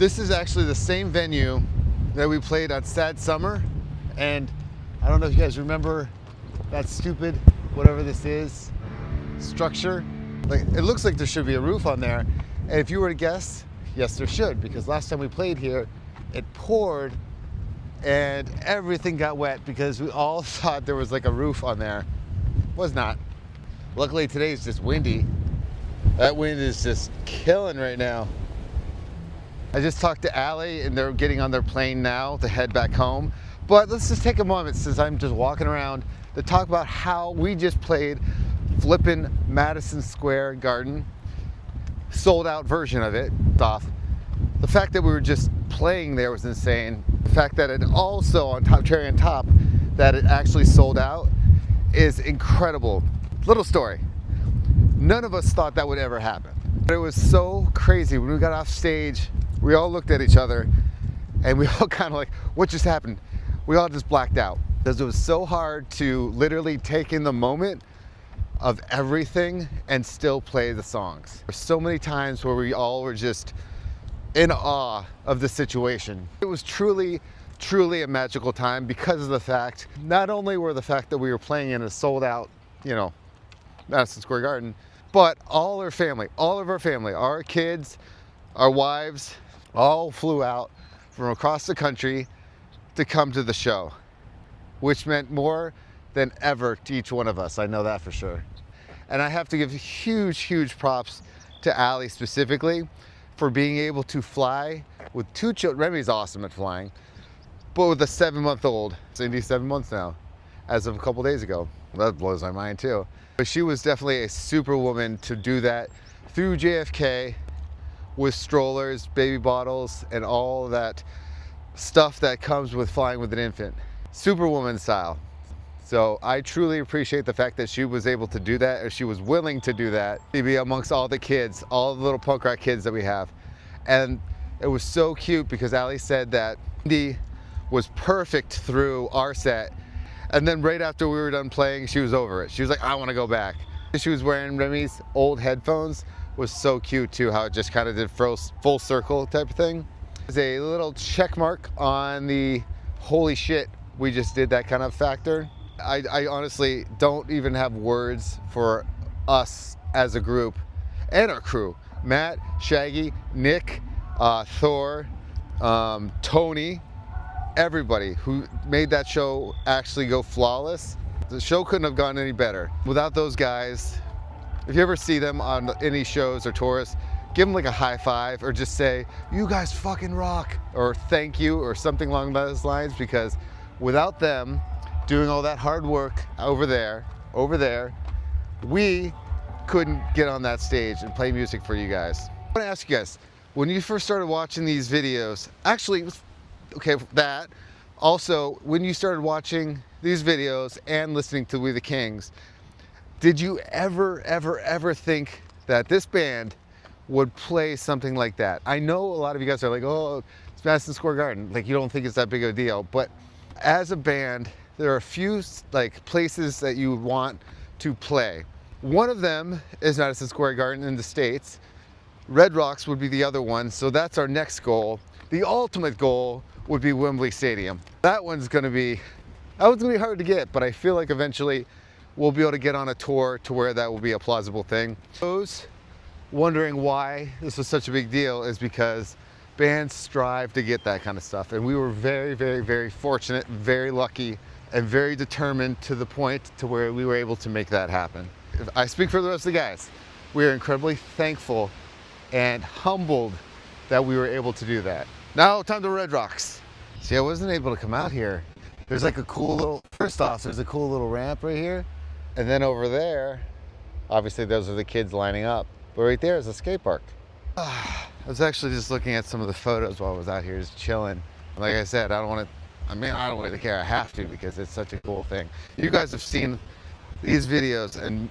This is actually the same venue that we played on Sad Summer, and I don't know if you guys remember that stupid, whatever this is, structure. Like, it looks like there should be a roof on there, and if you were to guess, yes there should, because last time we played here, it poured and everything got wet because we all thought there was like a roof on there. Was not. Luckily today is just windy. That wind is just killing right now. I just talked to Allie and they're getting on their plane now to head back home. But let's just take a moment, since I'm just walking around, to talk about how we just played flippin' Madison Square Garden. Sold out version of it. Off. The fact that we were just playing there was insane. The fact that it also, on top, cherry on top, that it actually sold out is incredible. Little story. None of us thought that would ever happen. But it was so crazy. When we got off stage, we all looked at each other and we all kind of like, what just happened? We all just blacked out because it was so hard to literally take in the moment of everything and still play the songs. There's so many times where we all were just in awe of the situation. It was truly a magical time because of the fact, not only were the fact that we were playing in a sold out, you know, Madison Square Garden, but all of our family, our kids, our wives, all flew out from across the country to come to the show, which meant more than ever to each one of us. I know that for sure. And I have to give huge props to Allie specifically for being able to fly with 2 children. Remy's awesome at flying, but with a 7-month-old. Cindy's 7 months now, as of a couple days ago. That blows my mind too. But she was definitely a superwoman to do that through JFK with strollers, baby bottles, and all that stuff that comes with flying with an infant. Superwoman style. So I truly appreciate the fact that she was able to do that, or she was willing to do that, to be amongst all the kids, all the little punk rock kids that we have. And it was so cute because Allie said that Cindy was perfect through our set. And then right after we were done playing, she was over it. She was like, I want to go back. She was wearing Remy's old headphones. Was so cute too, how it just kind of did full circle type of thing. There's a little check mark on the holy shit, we just did that kind of factor. I honestly don't even have words for us as a group and our crew. Matt, Shaggy, Nick, Thor, Tony, everybody who made that show actually go flawless. The show couldn't have gone any better. Without those guys, if you ever see them on any shows or tours, give them like a high five or just say, you guys fucking rock, or thank you, or something along those lines, because without them doing all that hard work over there, we couldn't get on that stage and play music for you guys. I want to ask you guys, when you first started watching these videos, actually, okay, that, also, when you started watching these videos and listening to We the Kings, did you ever think that this band would play something like that? I know a lot of you guys are like, oh, it's Madison Square Garden. Like, you don't think it's that big of a deal. But as a band, there are a few like places that you want to play. One of them is Madison Square Garden in the States. Red Rocks would be the other one. So that's our next goal. The ultimate goal would be Wembley Stadium. That one's gonna be hard to get, but I feel like eventually we'll be able to get on a tour to where that will be a plausible thing. Those wondering why this was such a big deal is because bands strive to get that kind of stuff. And we were very fortunate, very lucky, and very determined to the point to where we were able to make that happen. If I speak for the rest of the guys, we are incredibly thankful and humbled that we were able to do that. Now, time to Red Rocks. See, I wasn't able to come out here. There's like a cool little, first off, there's a cool little ramp right here. And then over there, obviously those are the kids lining up. But right there is a skate park. I was actually just looking at some of the photos while I was out here just chilling. Like I said, I don't really care, I have to, because it's such a cool thing. You guys have seen these videos, and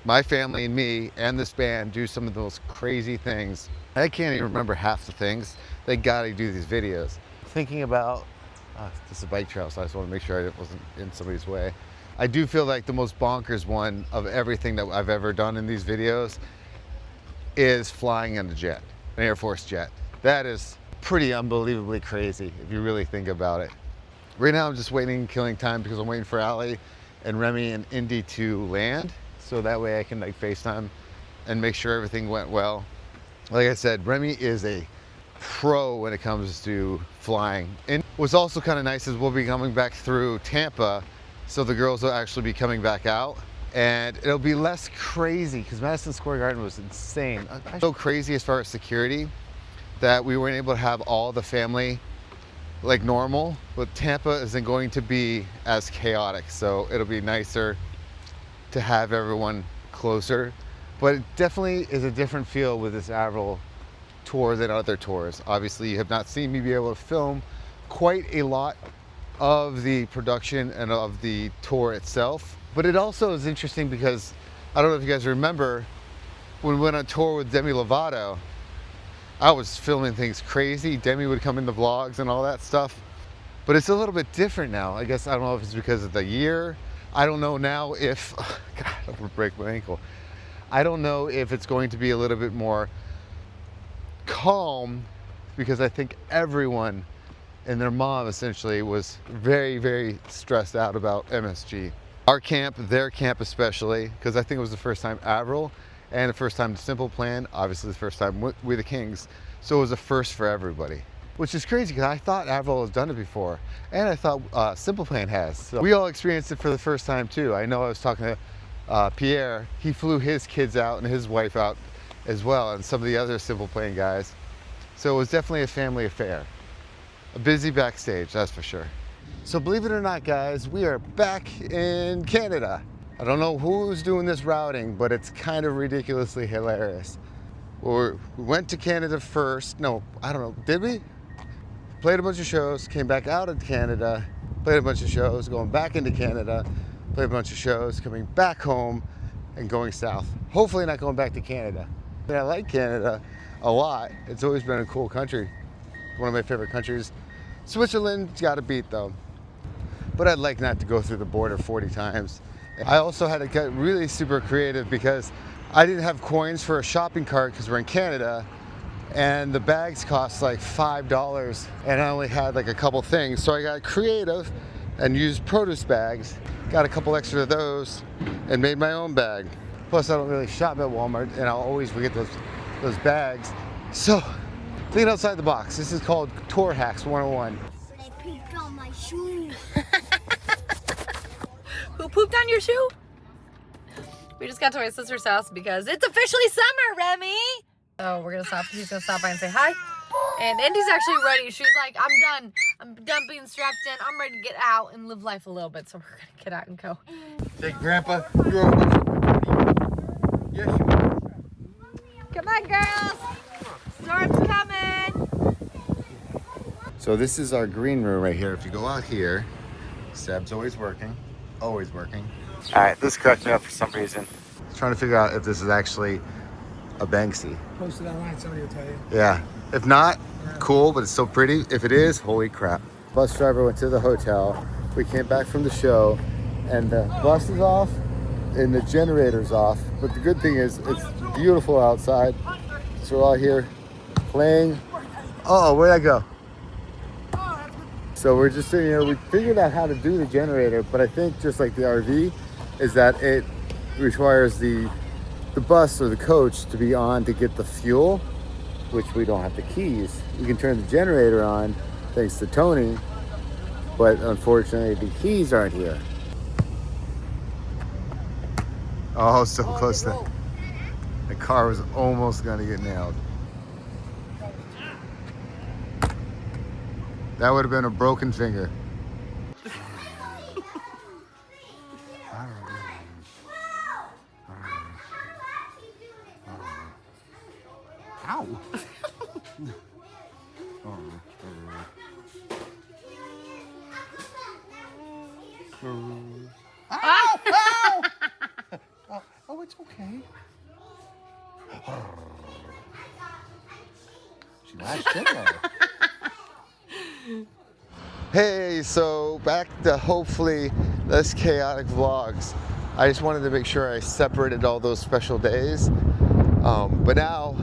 my family and me and this band do some of those crazy things. I can't even remember half the things. They gotta do these videos. Thinking about, this is a bike trail, so I just want to make sure I wasn't in somebody's way. I do feel like the most bonkers one of everything that I've ever done in these videos is flying in a jet, an Air Force jet. That is pretty unbelievably crazy if you really think about it. Right now I'm just waiting, killing time, because I'm waiting for Allie and Remy and Indy to land, so that way I can like FaceTime and make sure everything went well. Like I said, Remy is a pro when it comes to flying. And what's also kind of nice is we'll be coming back through Tampa, so the girls will actually be coming back out, and it'll be less crazy because Madison Square Garden was insane. So crazy as far as security that we weren't able to have all the family like normal, but Tampa isn't going to be as chaotic, so it'll be nicer to have everyone closer. But it definitely is a different feel with this Avril tour than other tours. Obviously, you have not seen me be able to film quite a lot of the production and of the tour itself. But it also is interesting because I don't know if you guys remember when we went on tour with Demi Lovato, I was filming things crazy. Demi would come in the vlogs and all that stuff. But it's a little bit different now. I guess I don't know if it's because of the year. I don't know now if, oh God, I'm gonna break my ankle. I don't know if it's going to be a little bit more calm, because I think everyone and their mom essentially was very, very stressed out about MSG. Our camp, their camp especially, because I think it was the first time Avril and the first time the Simple Plan, obviously the first time We the Kings. So it was a first for everybody, which is crazy because I thought Avril has done it before, and I thought Simple Plan has. So we all experienced it for the first time too. I know I was talking to Pierre, he flew his kids out and his wife out as well, and some of the other Simple Plan guys. So it was definitely a family affair. A busy backstage, that's for sure. So believe it or not, guys, we are back in Canada. I don't know who's doing this routing, but it's kind of ridiculously hilarious. We went to Canada first. No, I don't know, did we? Played a bunch of shows, came back out of Canada, played a bunch of shows, going back into Canada, played a bunch of shows, coming back home and going south. Hopefully not going back to Canada. I like Canada a lot. It's always been a cool country. One of my favorite countries. Switzerland's got to beat though. But I'd like not to go through the border 40 times. I also had to get really super creative because I didn't have coins for a shopping cart because we're in Canada, and the bags cost like $5 and I only had like a couple things. So I got creative and used produce bags, got a couple extra of those and made my own bag. Plus I don't really shop at Walmart and I'll always forget those bags. So think outside the box. This is called Tour Hacks 101. I pooped on my shoe. Who pooped on your shoe? We just got to my sister's house because it's officially summer, Remy. Oh, we're gonna stop. He's gonna stop by and say hi. And Indy's actually ready. She's like, I'm done. I'm done being strapped in. I'm ready to get out and live life a little bit. So we're gonna get out and go. Hey, Grandpa, you're over there. Yes, you are. Come on, girls. Storm's coming. So this is our green room right here. If you go out here, Seb's always working. Always working. All right, this cracked me up for some reason. I was trying to figure out if this is actually a Banksy. Posted online, somebody will tell you. Yeah. If not, cool, but it's still pretty. If it is, holy crap. Bus driver went to the hotel. We came back from the show, and the bus is off and the generator's off. But the good thing is it's beautiful outside. So we're all here playing. Oh, where'd I go? So we're just sitting here. We figured out how to do the generator, but I think just like the RV, is that it requires the bus or the coach to be on to get the fuel, which we don't have the keys. We can turn the generator on thanks to Tony, but unfortunately the keys aren't here. Oh, so close to the car was almost gonna get nailed. That would have been a broken finger. Ow! Oh, it's okay. She latched in there. Hey, so back to hopefully less chaotic vlogs. I just wanted to make sure I separated all those special days. But now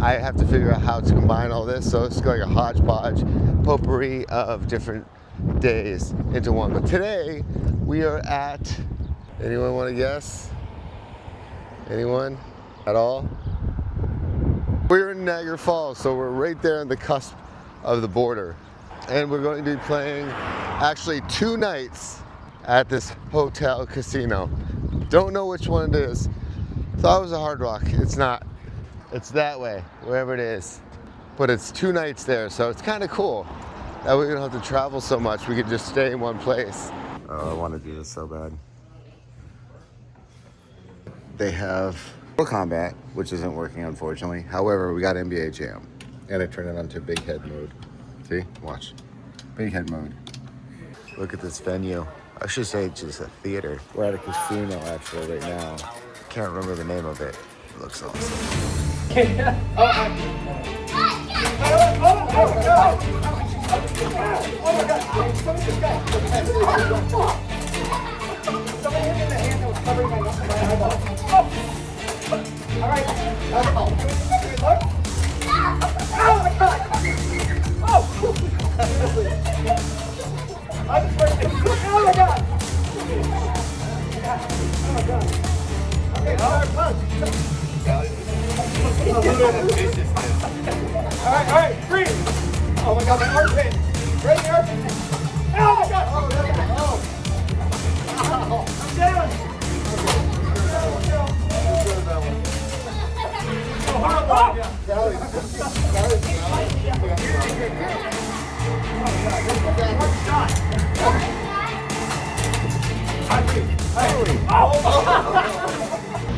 I have to figure out how to combine all this. So it's like a hodgepodge, potpourri of different days into one. But today we are at, anyone want to guess? Anyone at all? We're in Niagara Falls, so we're right there on the cusp of the border. And we're going to be playing actually 2 nights at this hotel casino. Don't know which one it is. Thought it was a Hard Rock. It's not. It's that way, wherever it is. But it's 2 nights there, so it's kind of cool. That way we don't have to travel so much. We can just stay in one place. Oh, I want to do this so bad. They have Mortal Kombat, which isn't working, unfortunately. However, we got NBA Jam. And I turned it on to big head mode. See? Watch. Big head mode. Look at this venue. I should say just a theater. We're at a casino, actually, right now. Can't remember the name of it. It looks awesome. Alright, freeze! Oh my god, my armpit! Right there! Oh my god! Oh, I'm down!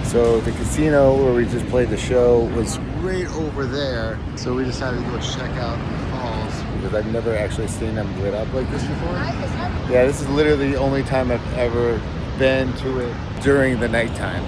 So the casino where we just played the show was right over there. So we decided to go check out the falls because I've never actually seen them lit up like this before. Yeah, this is literally the only time I've ever been to it during the nighttime.